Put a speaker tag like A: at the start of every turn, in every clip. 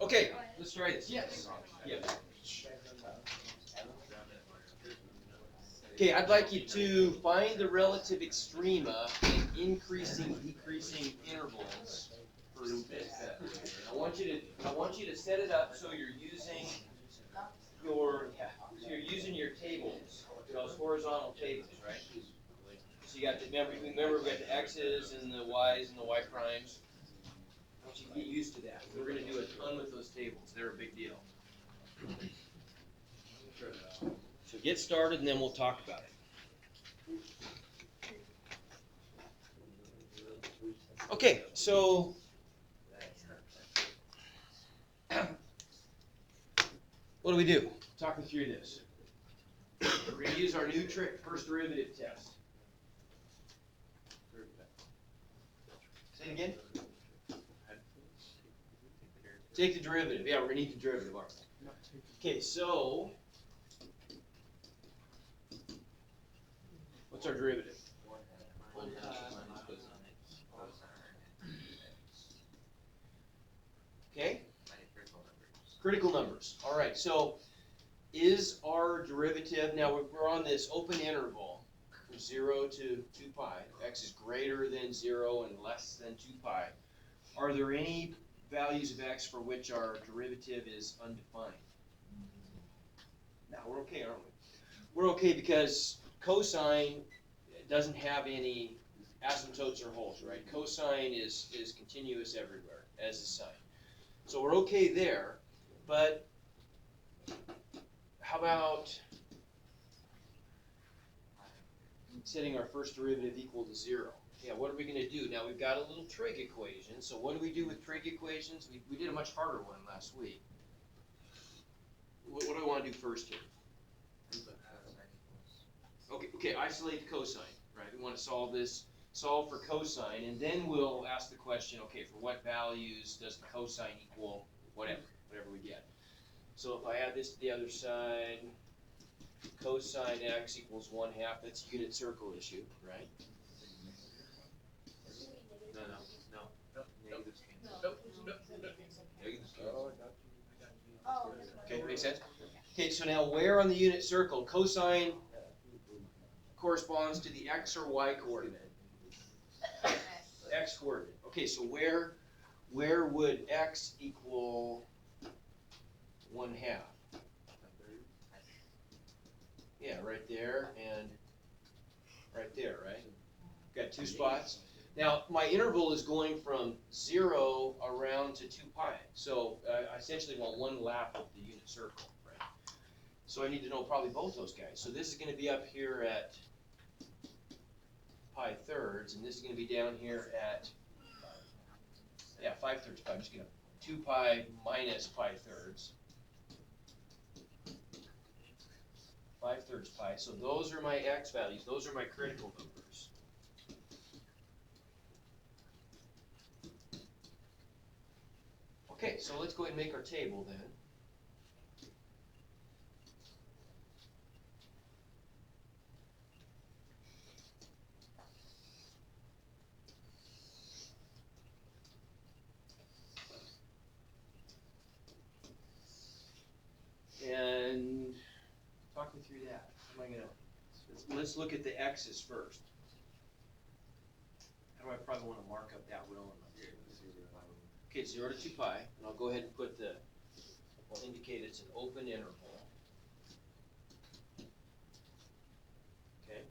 A: Okay, let's try this. Yes. Yes. Okay, I'd like you to find the relative extrema in increasing, decreasing intervals for this. I want you to set it up so you're using your tables, those horizontal tables, right? So you got remember we got the x's and the y's and the y primes. I want you to get used to that. We're going to do a ton with those tables. They're a big deal. So get started and then we'll talk about it. Okay, so what do we do? Talk me through this. We're going to use our new trick, first derivative test. Say it again. Take the derivative. Yeah, we're going to need the derivative, aren't we? Okay, so what's our derivative? Okay? Critical numbers. All right, so is our derivative, now we're on this open interval from 0 to 2 pi. X is greater than 0 and less than 2 pi. Are there any values of x for which our derivative is undefined? Now we're okay, aren't we? We're okay because cosine doesn't have any asymptotes or holes, right? Cosine is continuous everywhere, as is sine. So we're okay there, but how about setting our first derivative equal to 0? Yeah, what are we going to do? Now we've got a little trig equation. So what do we do with trig equations? We did a much harder one last week. What do I want to do first here? Okay, isolate cosine, right? We want to solve for cosine, and then we'll ask the question, okay, for what values does the cosine equal whatever we get? So if I add this to the other side, cosine x equals 1/2, that's a unit circle issue, right? Okay, makes sense? Okay, so now where on the unit circle? Cosine corresponds to the x or y coordinate? X coordinate. Okay, so where would x equal 1/2? Yeah, right there and right there, right? Got two spots. Now, my interval is going from 0 around to 2 pi. So I essentially want one lap of the unit circle, right? So I need to know probably both those guys. So this is going to be up here at pi thirds, and this is going to be down here at, 5/3 pi. I'm just going to 2 pi minus pi thirds. 5/3 pi. So those are my x values. Those are my critical numbers. Okay, so let's go ahead and make our table then. And talk me through that. How am I gonna? Let's look at the x's first. How do I probably want to mark up that will? Okay, 0 to 2 pi, and I'll go ahead and I'll indicate it's an open interval. Okay.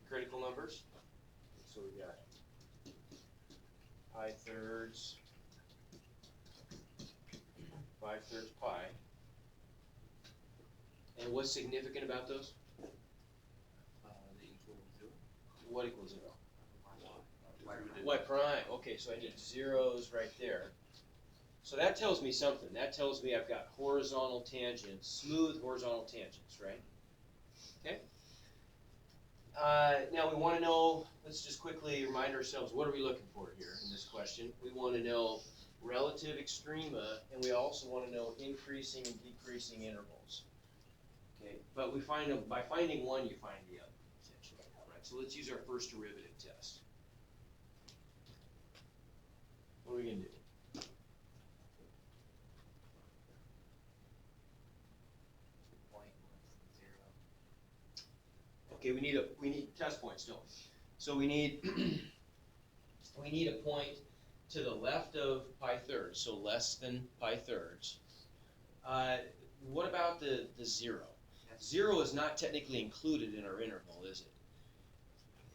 A: Critical numbers. So we got pi thirds, 5/3 pi. And what's significant about those? What equals 0? Y prime. Okay, so I need zeros right there. So that tells me something. That tells me I've got horizontal tangents, smooth horizontal tangents, right? Okay. Now we want to know, let's just quickly remind ourselves, what are we looking for here in this question? We want to know relative extrema, and we also want to know increasing and decreasing intervals. Okay, but we find them, by finding one, you find the other, essentially. Right, so let's use our first derivative test. we gonna do? Okay, we need test points, don't we? So we need we need a point to the left of pi thirds, so less than pi thirds. What about the 0? 0 is not technically included in our interval, is it?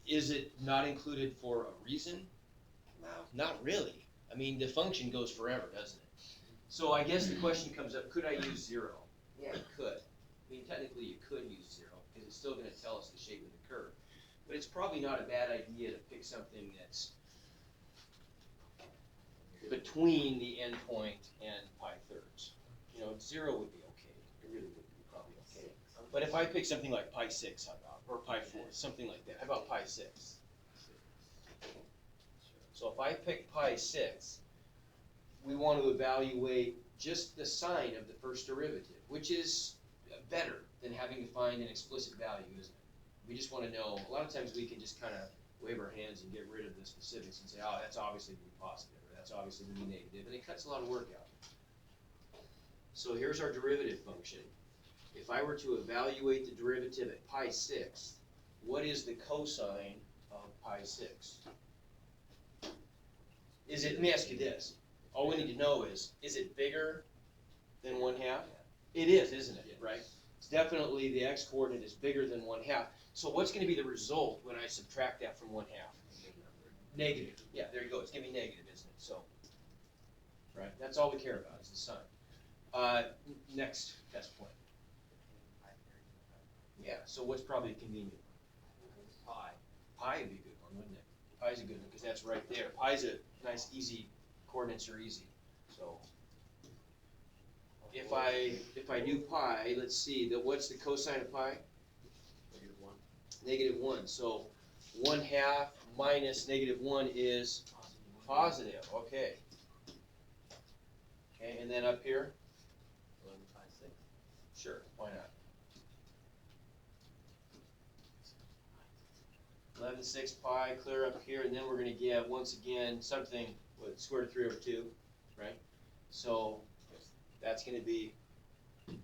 A: Is it not included for a reason? Well, not really. I mean, the function goes forever, doesn't it? So I guess the question comes up, could I use 0? Yeah, you could. I mean, technically you could use 0, because it's still going to tell us the shape of the curve. But it's probably not a bad idea to pick something that's between the endpoint and pi thirds. 0 would be okay. It really would be probably okay. But if I pick something like pi 6, how about? Or pi 4, something like that. How about pi 6? So if I pick pi 6, we want to evaluate just the sign of the first derivative, which is better than having to find an explicit value, isn't it? We just want to know, a lot of times we can just kind of wave our hands and get rid of the specifics and say, oh, that's obviously going to be positive, or that's obviously going to be negative, and it cuts a lot of work out. So here's our derivative function. If I were to evaluate the derivative at pi 6, what is the cosine of pi 6? Let me ask you this. All we need to know is it bigger than 1/2? It is, isn't it, right? It's definitely, the x-coordinate is bigger than 1/2. So what's going to be the result when I subtract that from 1/2? Negative. Yeah, there you go. It's going to be negative, isn't it? So, right, that's all we care about is the sign. Next test point. Yeah, so what's probably a convenient one? Pi. Pi would be a good one, wouldn't it? Pi's a good one because that's right there. Pi's a nice, easy, coordinates are easy. So if I knew pi, let's see, what's the cosine of pi? Negative 1. So 1/2 minus negative 1 is positive. Okay. Okay, and then up here? 11/6. Sure, why not? 11/6 pi, clear up here, and then we're going to get, once again, something, square root of 3 over 2, right? So that's going to be, it's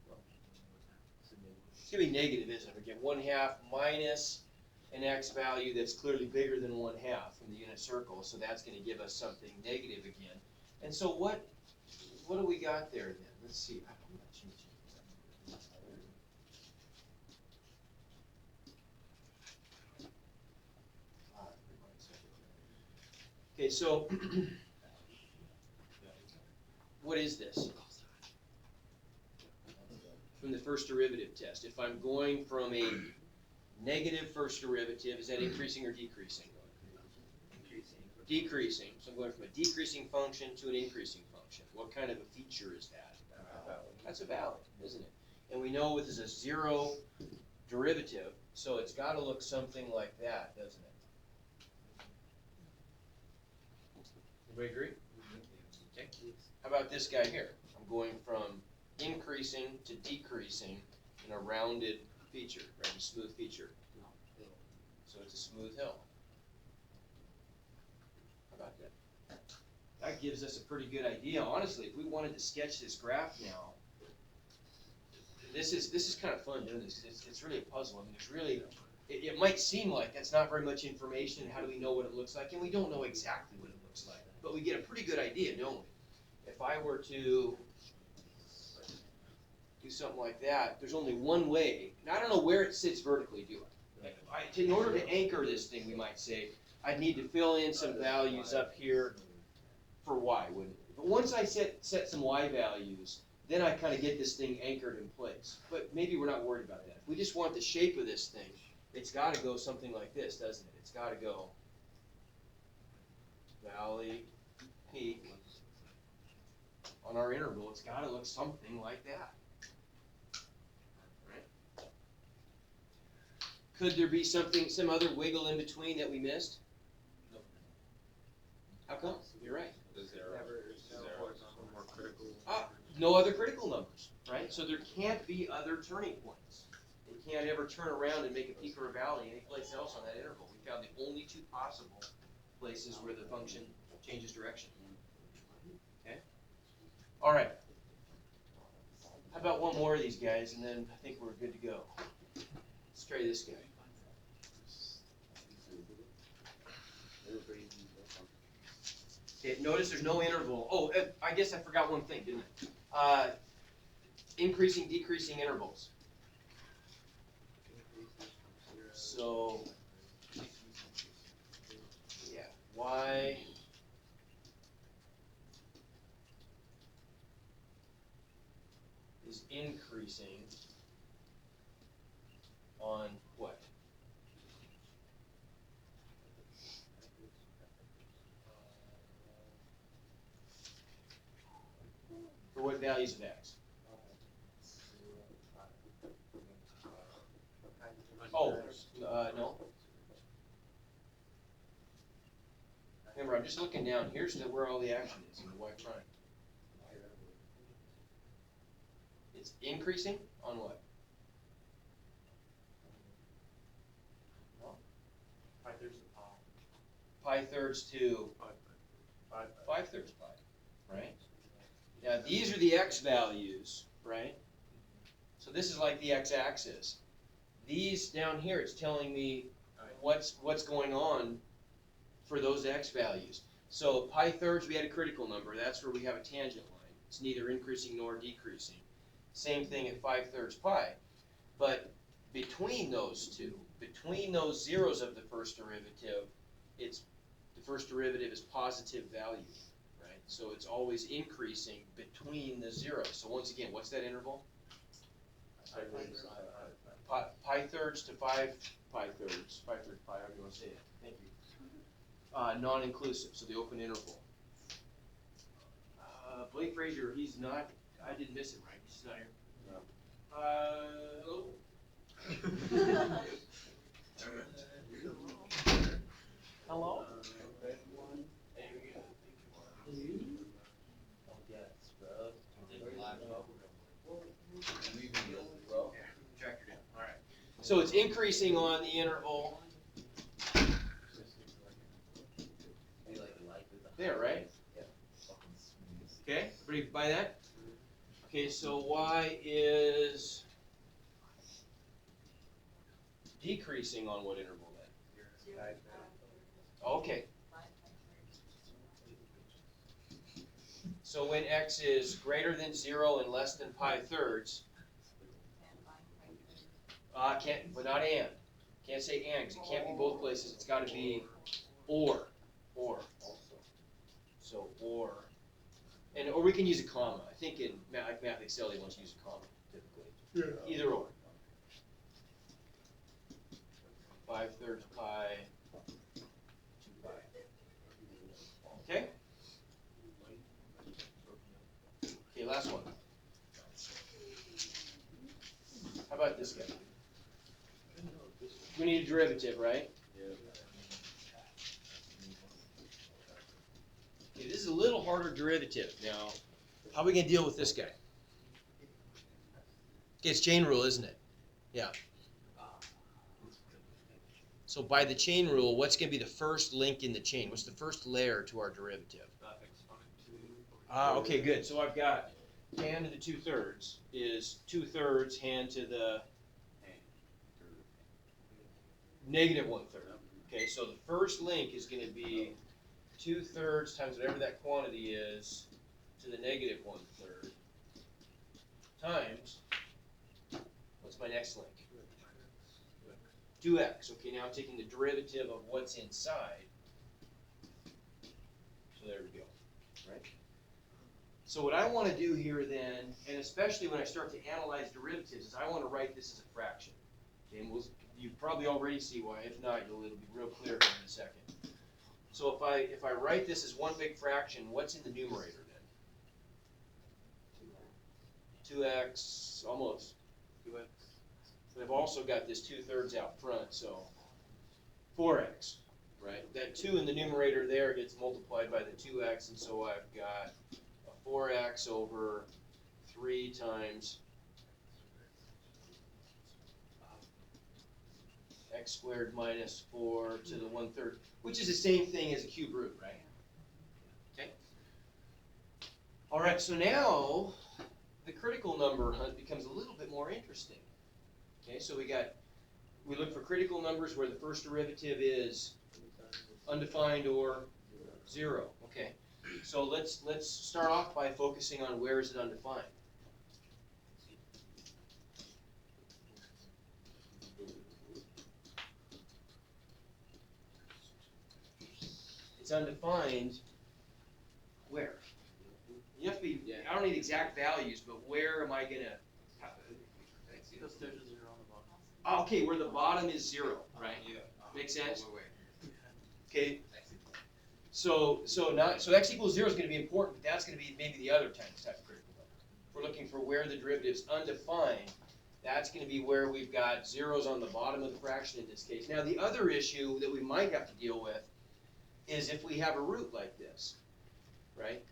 A: going to be negative, isn't it? Again, 1/2 minus an x value that's clearly bigger than 1/2 from the unit circle, so that's going to give us something negative again. And so what do we got there then? Let's see. I'm not changing that. Okay, so what is this? From the first derivative test. If I'm going from a negative first derivative, is that increasing or decreasing? Decreasing. So I'm going from a decreasing function to an increasing function. What kind of a feature is that? That's a valid, isn't it? And we know this is a 0 derivative, so it's got to look something like that, doesn't it? Everybody agree? Okay. How about this guy here? I'm going from increasing to decreasing in a rounded feature, right? A smooth feature. So it's a smooth hill. How about that? That gives us a pretty good idea. Honestly, if we wanted to sketch this graph now, this is kind of fun doing this because it's really a puzzle. I mean, there's really, it might seem like that's not very much information. How do we know what it looks like? And we don't know exactly what it looks like, but we get a pretty good idea, don't we? If I were to do something like that, there's only one way. And I don't know where it sits vertically, do I? In order to anchor this thing, we might say, I'd need to fill in some values up here for y, wouldn't it? But once I set some y values, then I kind of get this thing anchored in place. But maybe we're not worried about that. If we just want the shape of this thing, it's got to go something like this, doesn't it? It's got to go valley, peak. On our interval, it's got to look something like that. Right? Could there be some other wiggle in between that we missed? No. How come? You're right. No other critical numbers, right? So there can't be other turning points. It can't ever turn around and make a peak or a valley anyplace else on that interval. We found the only two possible places where the function changes direction. All right. How about one more of these guys, and then I think we're good to go. Let's try this guy. Okay, notice there's no interval. Oh, I guess I forgot one thing, didn't I? Increasing, decreasing intervals. So, yeah, y is increasing on what? For what values of x? Oh, no. Remember, I'm just looking down. Here's where all the action is in the y prime. It's increasing on what? No? Pi thirds to 5 thirds pi, right? Now these are the x values, right? So this is like the x-axis. These down here, it's telling me what's going on for those x values. So pi thirds, we had a critical number. That's where we have a tangent line. It's neither increasing nor decreasing. Same thing at 5 thirds pi. But between those two, between those zeros of the first derivative, the first derivative is positive value, right? So it's always increasing between the zeros. So once again, what's that interval? Pi thirds to 5 pi thirds, 5 thirds pi, however you want to say it. Thank you. Non-inclusive, so the open interval. Blake Frazier, he's not, I didn't miss him, right? He's not here. Hello? Hello? So it's increasing on the interval. There, right? Okay, everybody buy that? Okay, so y is decreasing on what interval then? Okay. So when x is greater than 0 and less than pi thirds, but not and. Can't say and, because it can't be both places. It's got to be or. So or. Or we can use a comma. I think in Math Excel they want to use a comma, typically. Yeah. Either or. 5 thirds pi, 2 pi. Okay? Okay, last one. How about this guy? We need a derivative, right? Okay, this is a little harder derivative. Now, how are we going to deal with this guy? Okay, it's chain rule, isn't it? Yeah. So by the chain rule, what's going to be the first link in the chain? What's the first layer to our derivative? Okay, good. So I've got tan to the 2 thirds is 2 thirds hand to the negative 1 third. Okay, so the first link is going to be 2 thirds times whatever that quantity is to the negative 1 third times, what's my next link? 2x. Okay, now I'm taking the derivative of what's inside. So there we go, right? So what I want to do here then, and especially when I start to analyze derivatives, is I want to write this as a fraction. Okay, and you probably already see why. If not, it'll be real clear in a second. So if I write this as one big fraction, what's in the numerator then? 2x, almost. 2x. But I've also got this 2 thirds out front, so 4x, right? That 2 in the numerator there gets multiplied by the 2x, and so I've got a 4x over 3 times x squared minus 4 to the 1 third, which is the same thing as a cube root, right? Okay. All right, so now the critical number hunt becomes a little bit more interesting. Okay, so we look for critical numbers where the first derivative is undefined or 0. Okay, so let's start off by focusing on where is it undefined. It's undefined where? You have to be, I don't need exact values, but where am I going to?
B: Because there's a 0 on the bottom.
A: Okay, where the bottom is 0, right?
C: Yeah.
A: Make sense?
C: Wait.
A: Okay. So x equals 0 is going to be important, but that's going to be maybe the other type of critical number. If we're looking for where the derivative is undefined, that's going to be where we've got zeros on the bottom of the fraction in this case. Now the other issue that we might have to deal with is if we have a root like this, right?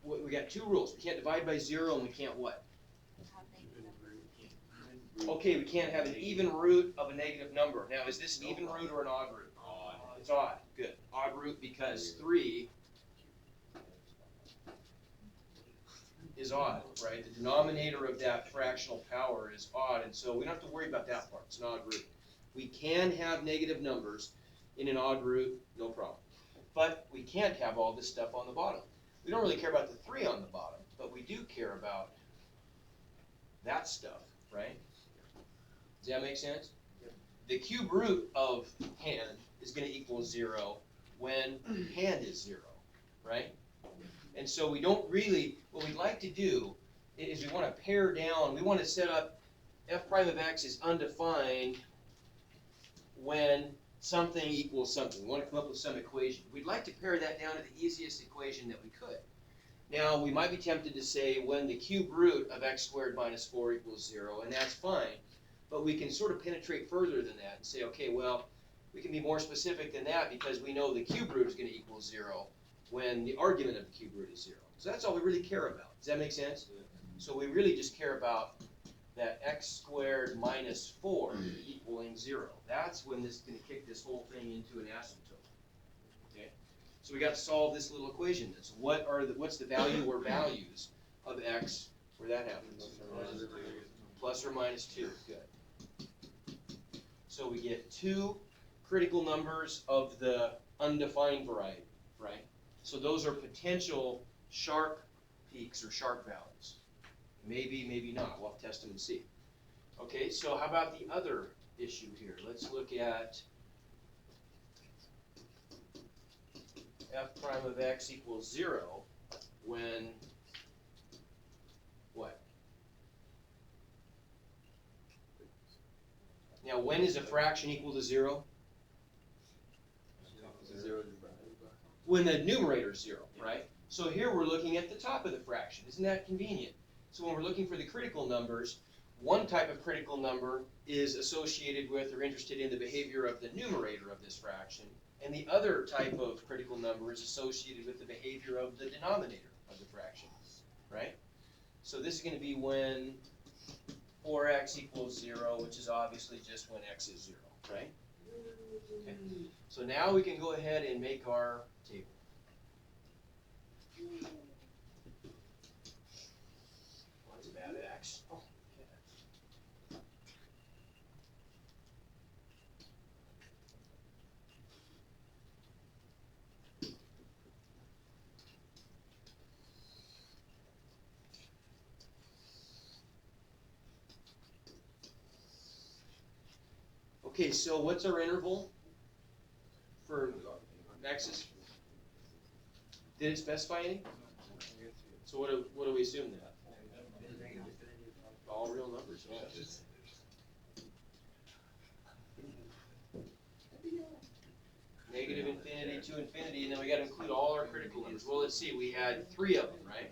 A: We got two rules. We can't divide by 0 and we can't what? Okay, we can't have an even root of a negative number. Now is this an even root or an odd root?
C: Odd.
A: It's odd. Good. Odd root because 3 is odd, right? The denominator of that fractional power is odd, and so we don't have to worry about that part. It's an odd root. We can have negative numbers in an odd root, no problem. But we can't have all this stuff on the bottom. We don't really care about the 3 on the bottom, but we do care about that stuff, right? Does that make sense? The cube root of hand is going to equal 0 when hand is 0, right? And so we don't really, what we'd like to do is we want to pare down, we want to set up f prime of x is undefined when something equals something. We want to come up with some equation. We'd like to pare that down to the easiest equation that we could. Now, we might be tempted to say when the cube root of x squared minus 4 equals 0, and that's fine. But we can sort of penetrate further than that and say, okay, well, we can be more specific than that because we know the cube root is going to equal 0 when the argument of the cube root is 0. So that's all we really care about. Does that make sense? So we really just care about that x squared minus 4 equaling 0. That's when this is going to kick this whole thing into an asymptote. Okay? So we got to solve this little equation. So what's the value or values of x where that happens? Plus or minus 2. Good. So we get 2 critical numbers of the undefined variety, right? So those are potential sharp peaks or sharp values. Maybe, maybe not. We'll have to test them and see. Okay, so how about the other issue here? Let's look at f prime of x equals 0 when what? Now, when is a fraction equal to 0? When the numerator is 0, right? So here we're looking at the top of the fraction. Isn't that convenient? So when we're looking for the critical numbers, one type of critical number is associated with or interested in the behavior of the numerator of this fraction, and the other type of critical number is associated with the behavior of the denominator of the fraction, right? So this is going to be when 4x equals 0, which is obviously just when x is 0, right? Okay. So now we can go ahead and make our table. What's bad x? Oh, okay. Okay, so what's our interval for x's? Did it specify any? So what do we assume then? All real numbers. Yeah. Negative infinity to infinity, and then we got to include all our critical numbers. Well, let's see. We had 3 of them, right?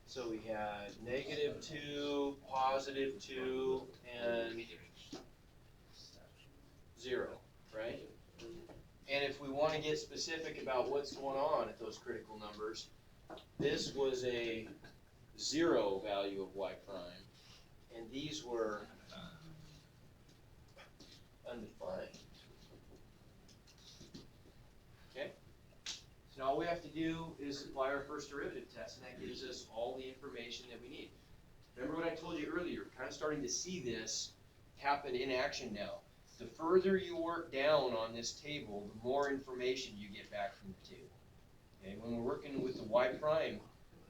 A: So we had -2, +2, and 0, right? And if we want to get specific about what's going on at those critical numbers, this was a 0 value of y prime, and these were undefined. Okay? So now all we have to do is apply our first derivative test, and that gives us all the information that we need. Remember what I told you earlier, kind of starting to see this happen in action now. The further you work down on this table, the more information you get back from the table. Okay, when we're working with the y prime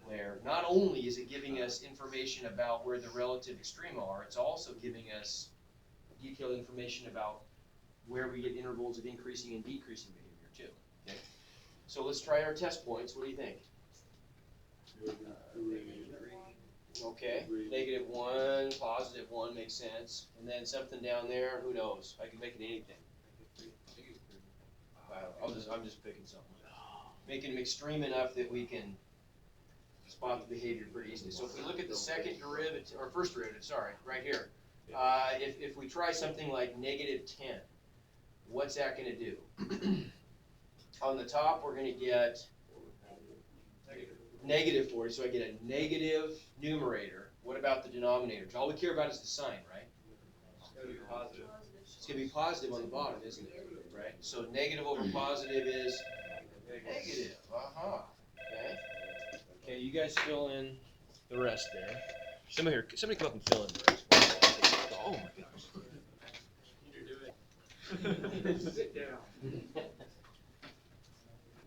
A: layer, not only is it giving us information about where the relative extrema are, it's also giving us detailed information about where we get intervals of increasing and decreasing behavior too. Okay? So let's try our test points. What do you think? Okay, -1, +1 makes sense. And then something down there, who knows? I can make it anything. I'm just picking something. Making them extreme enough that we can spot the behavior pretty easily. So if we look at the second derivative, or first derivative, sorry, right here. If we try something like -10, what's that going to do? On the top, we're going to get -40, so I get a negative numerator. What about the denominator? All we care about is the sign, right?
B: It's gonna be positive.
A: It's going to be positive on the bottom, isn't it? Right? So negative over positive is negative. Okay. Okay, you guys fill in the rest there. Somebody come up and fill in the rest. Oh my gosh.
B: Sit down.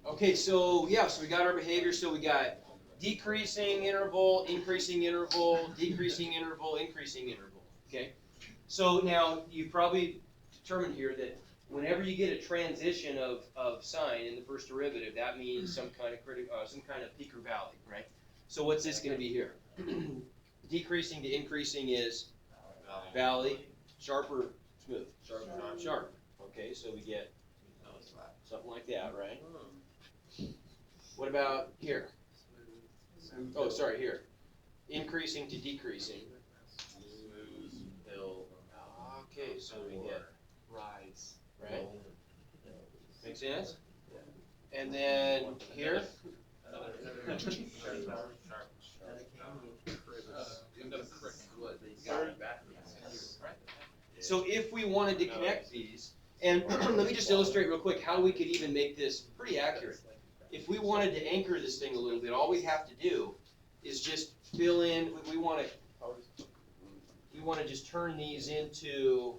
A: Okay, so yeah, so we got our behavior. So we got decreasing interval, increasing interval, decreasing interval, increasing interval. Okay, so now you probably determined here that whenever you get a transition of sign in the first derivative, that means some kind of peak or valley, right? So what's this going to be here? Decreasing to increasing is valley, sharp or smooth? Sharp. Okay, so we get something like that, right? What about here? Oh, sorry, here. Increasing to decreasing. Okay, so we get
B: Rise.
A: right? Make sense? And then here? So if we wanted to connect these, and let me just illustrate real quick how we could even make this pretty accurate. If we wanted to anchor this thing a little bit, all we have to do is just fill in, we want to just turn these into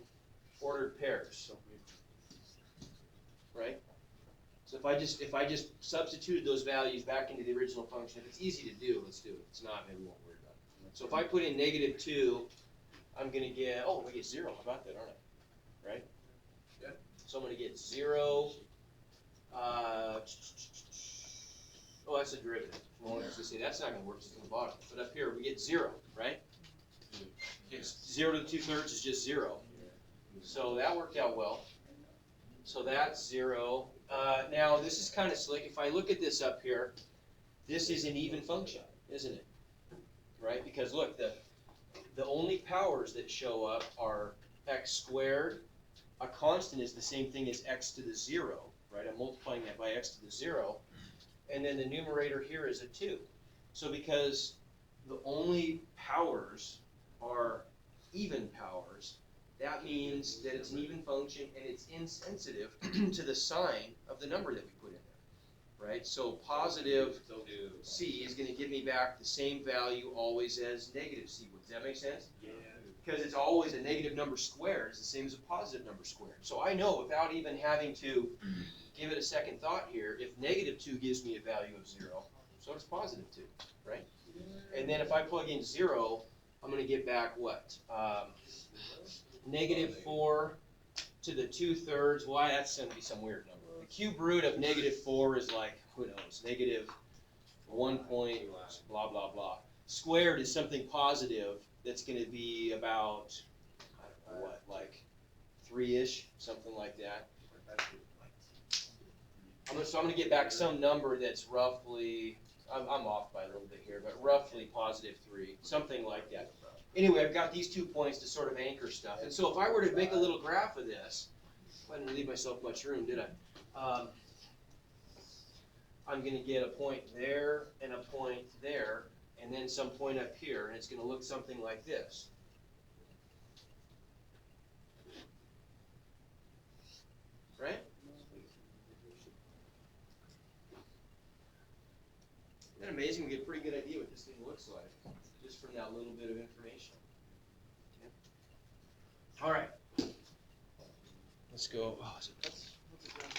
A: ordered pairs. Right? So if I just substituted those values back into the original function, if it's easy to do, let's do it. If it's not, maybe we won't worry about it. So if I put in -2, I'm going to get, I get 0. How about that, aren't I? Right?
B: Yeah.
A: So I'm going to get 0. That's a derivative. Well, let's just say that's not going to work just on the bottom. But up here, we get 0, right? 0 to the 2/3 is just 0. So that worked out well. So that's 0. Now, this is kind of slick. If I look at this up here, this is an even function, isn't it? Right? Because look, the only powers that show up are x squared. A constant is the same thing as x to the 0, right? I'm multiplying that by x to the 0. And then the numerator here is a 2. So because the only powers are even powers, that means that it's an even function and it's insensitive to the sign of the number that we put in there, right? So positive c is going to give me back the same value always as negative c. Does that make sense?
B: Yeah.
A: Because it's always a negative number squared is the same as a positive number squared. So I know without even having to give it a second thought here, if -2 gives me a value of 0, so does +2, right? And then if I plug in 0, I'm going to get back what? -4 to the 2/3. Why? That's going to be some weird number. The cube root of -4 is like, who knows, -1 point, blah, blah, blah. Squared is something positive that's going to be about, I don't know what, like 3-ish, something like that. So I'm going to get back some number that's roughly, I'm off by a little bit here, but roughly +3, something like that. Anyway, I've got these 2 points to sort of anchor stuff. And so if I were to make a little graph of this, I didn't leave myself much room, did I? I'm going to get a point there and a point there, and then some point up here, and it's going to look something like this. Right? Isn't it amazing? We get a pretty good idea what this thing looks like, just from that little bit of information. Okay. All right. Let's go. Oh, is it?
B: What's a gram